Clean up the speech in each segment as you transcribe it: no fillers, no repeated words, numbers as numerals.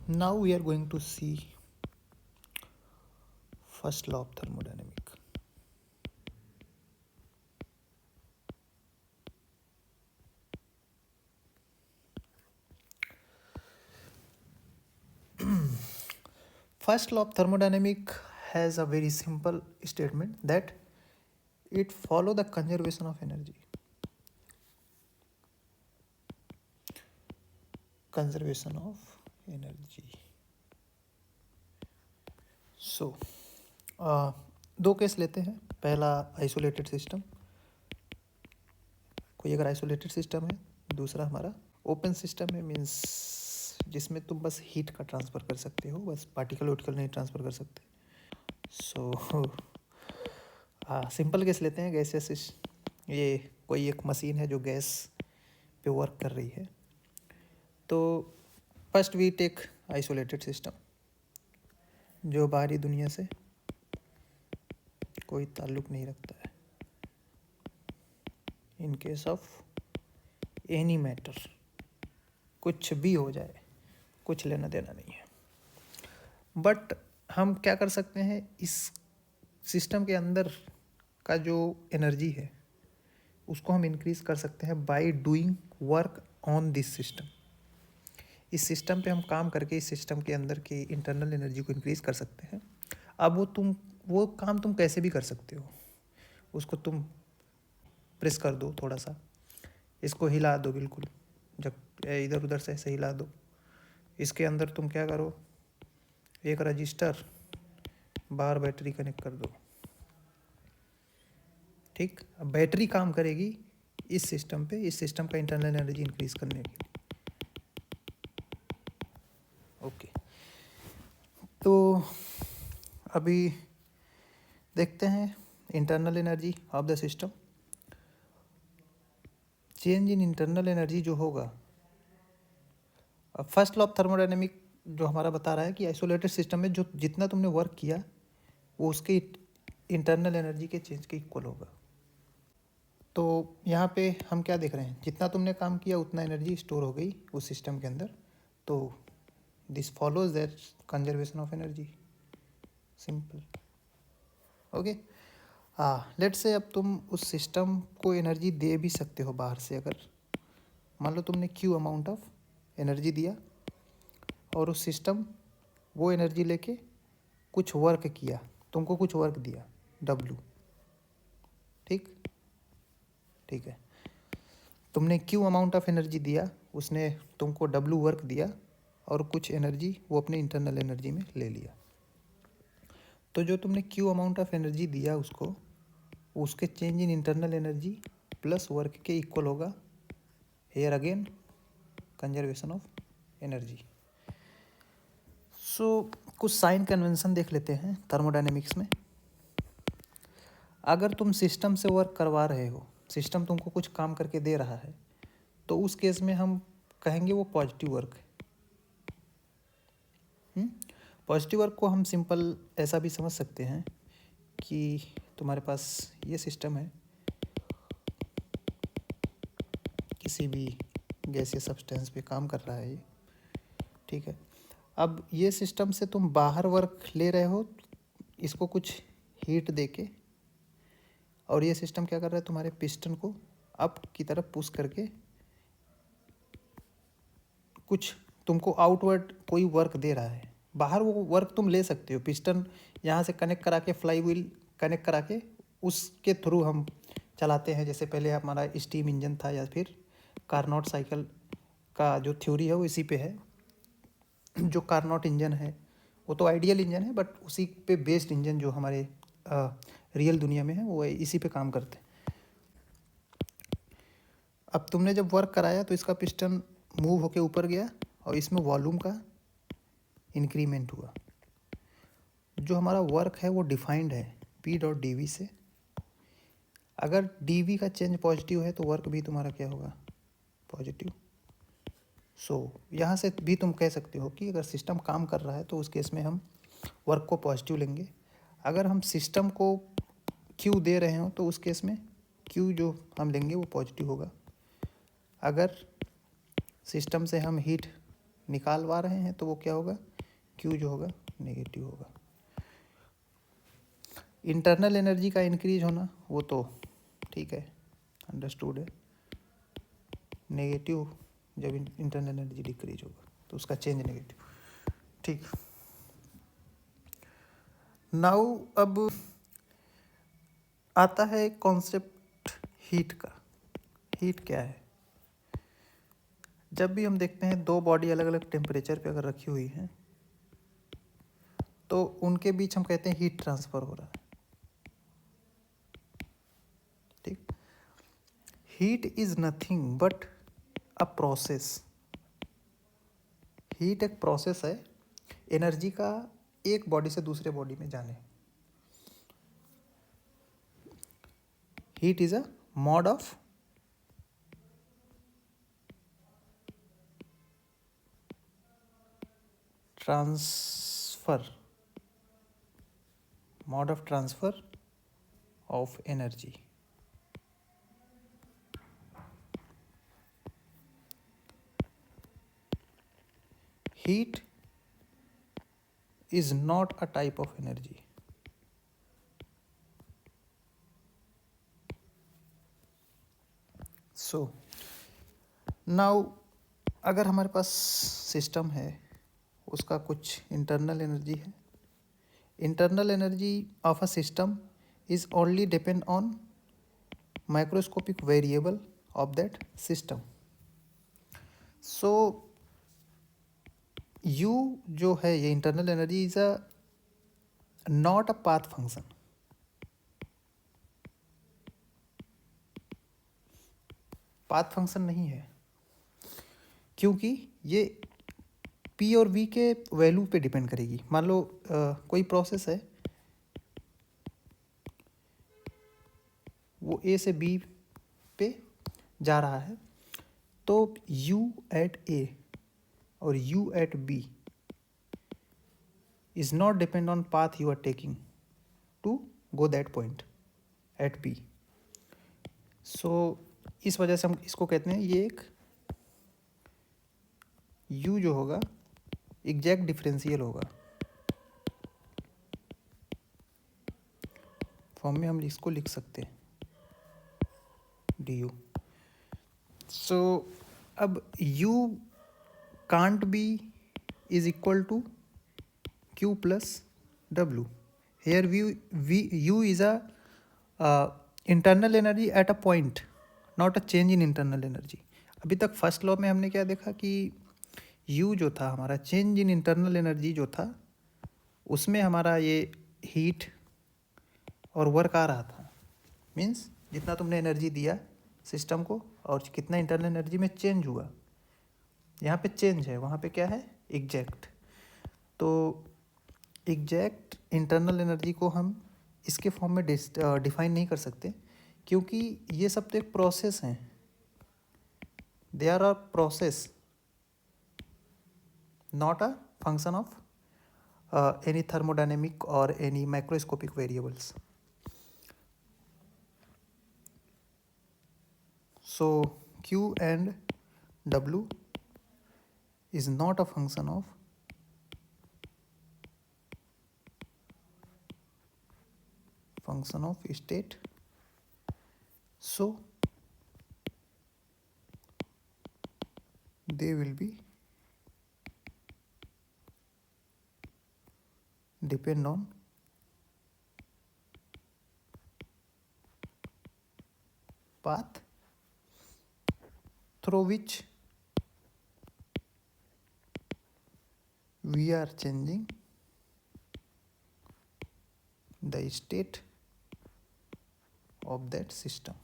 Now we are going to see first law of thermodynamics. First law of thermodynamics has a very simple statement that it follow the conservation of energy. Conservation of energy. So दो case लेते हैं. पहला isolated system, कोई अगर isolated system है. दूसरा हमारा open system है, मीन्स जिसमें तुम बस हीट का ट्रांसफ़र कर सकते हो, बस पार्टिकल वार्टिकल नहीं ट्रांसफ़र कर सकते. सो सिंपल केस लेते हैं. गैसेस, ये कोई एक मशीन है जो गैस पे वर्क कर रही है. तो first we take isolated system, जो बाहरी दुनिया से कोई ताल्लुक़ नहीं रखता है. In case of any matter, कुछ भी हो जाए, कुछ लेना देना नहीं है. बट हम क्या कर सकते हैं, इस सिस्टम के अंदर का जो एनर्जी है उसको हम इंक्रीज़ कर सकते हैं by doing work on this system. इस सिस्टम पे हम काम करके इस सिस्टम के अंदर की इंटरनल एनर्जी को इंक्रीज़ कर सकते हैं. अब वो काम तुम कैसे भी कर सकते हो. उसको तुम प्रेस कर दो, थोड़ा सा इसको हिला दो, बिल्कुल जब इधर उधर से ऐसे हिला दो. इसके अंदर तुम क्या करो, एक रजिस्टर बाहर बैटरी कनेक्ट कर दो. ठीक, अब बैटरी काम करेगी इस सिस्टम पे, इस सिस्टम का इंटरनल एनर्जी इंक्रीज़ करने के लिए. ओके, तो अभी देखते हैं internal energy of the system. Change in internal energy जो होगा, फर्स्ट लॉ ऑफ थर्मोडायनेमिक जो हमारा बता रहा है कि आइसोलेटेड सिस्टम में जो जितना तुमने वर्क किया वो उसके इंटरनल एनर्जी के चेंज के इक्वल होगा. तो यहाँ पे हम क्या देख रहे हैं, जितना तुमने काम किया उतना एनर्जी स्टोर हो गई उस सिस्टम के अंदर. तो this follows that conservation of energy. Simple. Okay, let's say अब तुम उस सिस्टम को एनर्जी दे भी सकते हो बाहर से. अगर मान लो तुमने क्यू अमाउंट ऑफ एनर्जी दिया और उस सिस्टम वो एनर्जी लेके कुछ वर्क किया, तुमको कुछ वर्क दिया W. ठीक है, तुमने क्यू अमाउंट ऑफ एनर्जी दिया, उसने तुमको W वर्क दिया और कुछ एनर्जी वो अपने इंटरनल एनर्जी में ले लिया. तो जो तुमने क्यू अमाउंट ऑफ एनर्जी दिया उसको, उसके change in internal energy plus work के इक्वल होगा. Here again conservation of energy. So कुछ साइन कन्वेंशन देख लेते हैं थर्मोडायनेमिक्स में. अगर तुम सिस्टम से वर्क करवा रहे हो, सिस्टम तुमको कुछ काम करके दे रहा है, तो उस केस में हम कहेंगे वो पॉजिटिव वर्क है. पॉजिटिव वर्क को हम सिंपल ऐसा भी समझ सकते हैं कि तुम्हारे पास ये सिस्टम है, किसी भी गैसीय सब्सटेंस पे काम कर रहा है ये. ठीक है, अब ये सिस्टम से तुम बाहर वर्क ले रहे हो, इसको कुछ हीट देके, और ये सिस्टम क्या कर रहा है, तुम्हारे पिस्टन को अप की तरफ पुश करके कुछ तुमको आउटवर्ड कोई वर्क दे रहा है. बाहर वो वर्क तुम ले सकते हो, पिस्टन यहाँ से कनेक्ट करा के, फ्लाई व्हील कनेक्ट करा के उसके थ्रू हम चलाते हैं. जैसे पहले हमारा स्टीम इंजन था या फिर कार्नोट साइकिल का जो थ्योरी है वो इसी पे है. जो कार्नोट इंजन है वो तो आइडियल इंजन है, बट उसी पे बेस्ड इंजन जो हमारे रियल दुनिया में है वो इसी पे काम करते हैं. अब तुमने जब वर्क कराया तो इसका पिस्टन मूव होके ऊपर गया और इसमें वॉल्यूम का इंक्रीमेंट हुआ. जो हमारा वर्क है वो डिफाइंड है P.dV से. अगर dV का चेंज पॉजिटिव है तो वर्क भी तुम्हारा क्या होगा, पॉजिटिव. सो यहाँ से भी तुम कह सकते हो कि अगर सिस्टम काम कर रहा है तो उस केस में हम वर्क को पॉजिटिव लेंगे. अगर हम सिस्टम को Q दे रहे हो तो उस केस में Q जो हम लेंगे वो पॉजिटिव होगा. अगर सिस्टम से हम हीट निकालवा रहे हैं तो वो क्या होगा, क्यू जो होगा नेगेटिव होगा। इंटरनल एनर्जी का इंक्रीज होना वो तो ठीक है, अंडरस्टूड है। नेगेटिव जब इंटरनल एनर्जी डिक्रीज होगा तो उसका चेंज नेगेटिव, ठीक। नाउ अब आता है कॉन्सेप्ट हीट का। हीट क्या है? जब भी हम देखते हैं दो बॉडी अलग अलग टेम्परेचर पे अगर रखी हुई हैं तो उनके बीच हम कहते हैं हीट ट्रांसफ़र हो रहा है, ठीक। Heat is nothing but a process. Heat एक प्रोसेस है एनर्जी का एक बॉडी से दूसरे बॉडी में जाने। Heat is a mode of transfer, mode of transfer of energy. Heat is not a type of energy. So now अगर हमारे पास सिस्टम है, उसका कुछ इंटरनल एनर्जी है, internal energy of a system is only depend on microscopic variable of that system. So you जो है ये internal energy is a not a path function. Path function नहीं है क्योंकि ये पी और वी के वैल्यू पे डिपेंड करेगी। मान लो कोई प्रोसेस है, वो ए से बी पे जा रहा है, तो यू एट ए और U at B is not depend on path you are taking to go that point at B. So इस वजह से हम इसको कहते हैं, ये एक यू जो होगा एग्जैक्ट डिफरेंशियल होगा। फॉर्म में हम इसको लिख सकते हैं डी यू। सो अब u can't be is equal to q plus w। Here u is a internal energy at a point, not a change in internal energy. अभी तक फर्स्ट लॉ में हमने क्या देखा कि u जो था हमारा चेंज इन इंटरनल एनर्जी जो था, उसमें हमारा ये हीट और वर्क आ रहा था। मीन्स जितना तुमने एनर्जी दिया सिस्टम को और कितना इंटरनल एनर्जी में चेंज हुआ, यहाँ पे चेंज है, वहाँ पे क्या है एग्जैक्ट। तो एग्जैक्ट इंटरनल एनर्जी को हम इसके फॉर्म में डिफाइन नहीं कर सकते क्योंकि ये सब तो एक प्रोसेस हैं, they are a process not a function of any thermodynamic और any microscopic variables. So Q and W is not a function of state. So they will be depend on path through which we are changing the state of that system.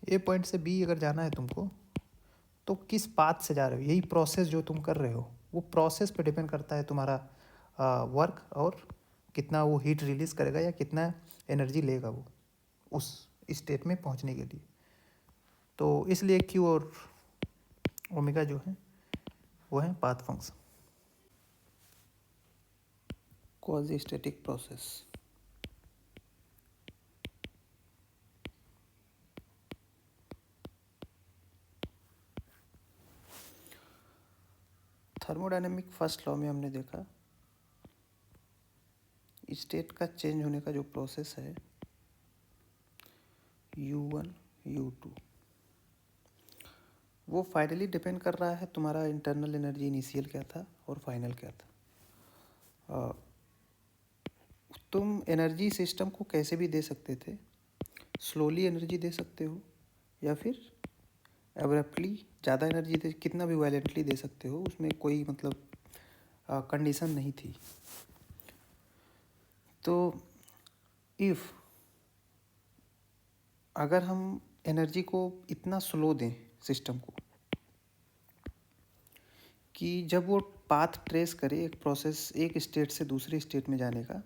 A point से B अगर जाना है तुमको तो किस path से जा रहे हो, यही प्रोसेस जो तुम कर रहे हो वो प्रोसेस पे डिपेंड करता है तुम्हारा वर्क और कितना वो हीट रिलीज करेगा या कितना एनर्जी लेगा वो उस स्टेट में पहुंचने के लिए। तो इसलिए क्यू और ओमेगा जो है वो है path function. Quasi static process. Thermodynamic first law में हमने देखा स्टेट का चेंज होने का जो प्रोसेस है U1 U2 वो फाइनली डिपेंड कर रहा है तुम्हारा इंटरनल एनर्जी इनिशियल क्या था और फाइनल क्या था। तुम एनर्जी सिस्टम को कैसे भी दे सकते थे, स्लोली एनर्जी दे सकते हो या फिर एब्रप्टली ज़्यादा एनर्जी दे, कितना भी वायलेंटली दे सकते हो, उसमें कोई मतलब कंडीशन नहीं थी। तो इफ़ अगर हम एनर्जी को इतना स्लो दें सिस्टम को कि जब वो पाथ ट्रेस करे एक प्रोसेस एक स्टेट से दूसरे स्टेट में जाने का,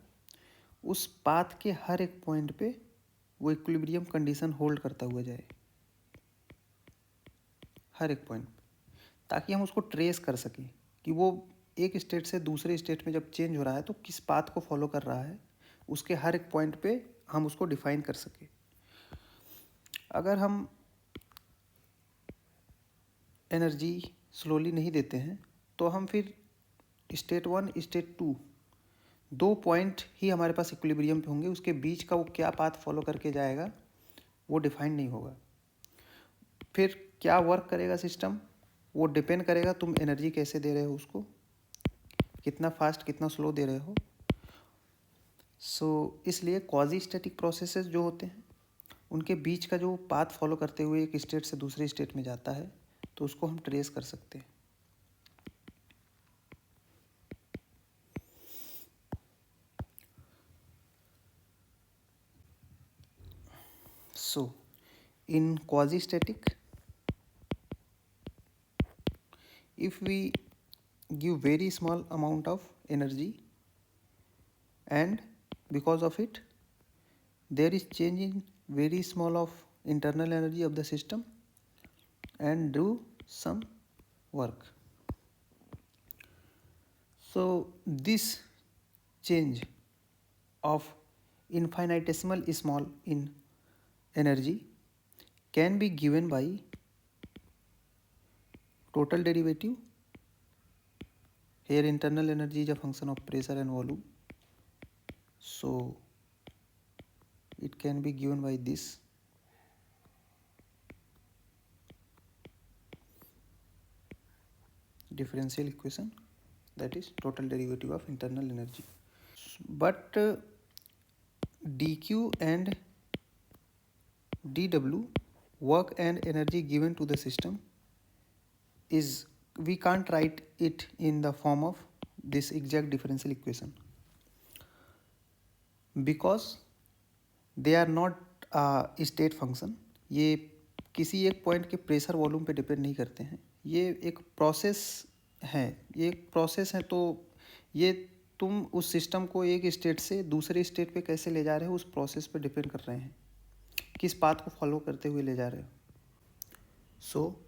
उस पाथ के हर एक पॉइंट पे वो इक्विलिब्रियम कंडीशन होल्ड करता हुआ जाए हर एक पॉइंट, ताकि हम उसको ट्रेस कर सकें कि वो एक स्टेट से दूसरे स्टेट में जब चेंज हो रहा है तो किस पाथ को फॉलो कर रहा है, उसके हर एक पॉइंट पे हम उसको डिफाइन कर सकें। अगर हम एनर्जी स्लोली नहीं देते हैं तो हम फिर स्टेट 1 स्टेट 2 दो पॉइंट ही हमारे पास इक्विलिब्रियम पे होंगे, उसके बीच का वो क्या पाथ फॉलो करके जाएगा वो डिफाइन नहीं होगा। फिर क्या वर्क करेगा सिस्टम, वो डिपेंड करेगा तुम एनर्जी कैसे दे रहे हो, उसको कितना फास्ट कितना स्लो दे रहे हो। इसलिए क्वाजी स्टैटिक प्रोसेसेस जो होते हैं उनके बीच का जो पाथ फॉलो करते हुए एक स्टेट से दूसरे स्टेट में जाता है तो उसको हम ट्रेस कर सकते हैं। So, in quasi-static, if we give very small amount of energy and because of it there is change in very small of internal energy of the system and do some work. So this change of infinitesimal small in energy can be given by total derivative. Here internal energy is a function of pressure and volume, so it can be given by this. Differential equation, that is total derivative of internal energy. But dq and dw, work and energy given to the system, is we can't write it in the form of this exact differential equation because they are not state function. ये किसी एक point के pressure volume पे depend नहीं करते हैं, ये एक प्रोसेस है, ये एक प्रोसेस है। तो ये तुम उस सिस्टम को एक स्टेट से दूसरे स्टेट पे कैसे ले जा रहे हो उस प्रोसेस पे डिपेंड कर रहे हैं, किस पाथ को फॉलो करते हुए ले जा रहे हो। सो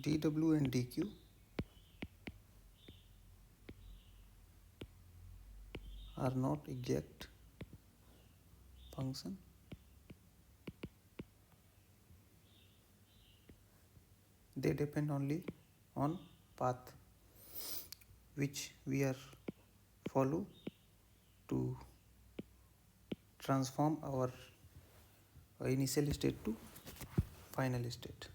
dw and dq are not exact function, they depend only on path which we are follow to transform our initial state to final state.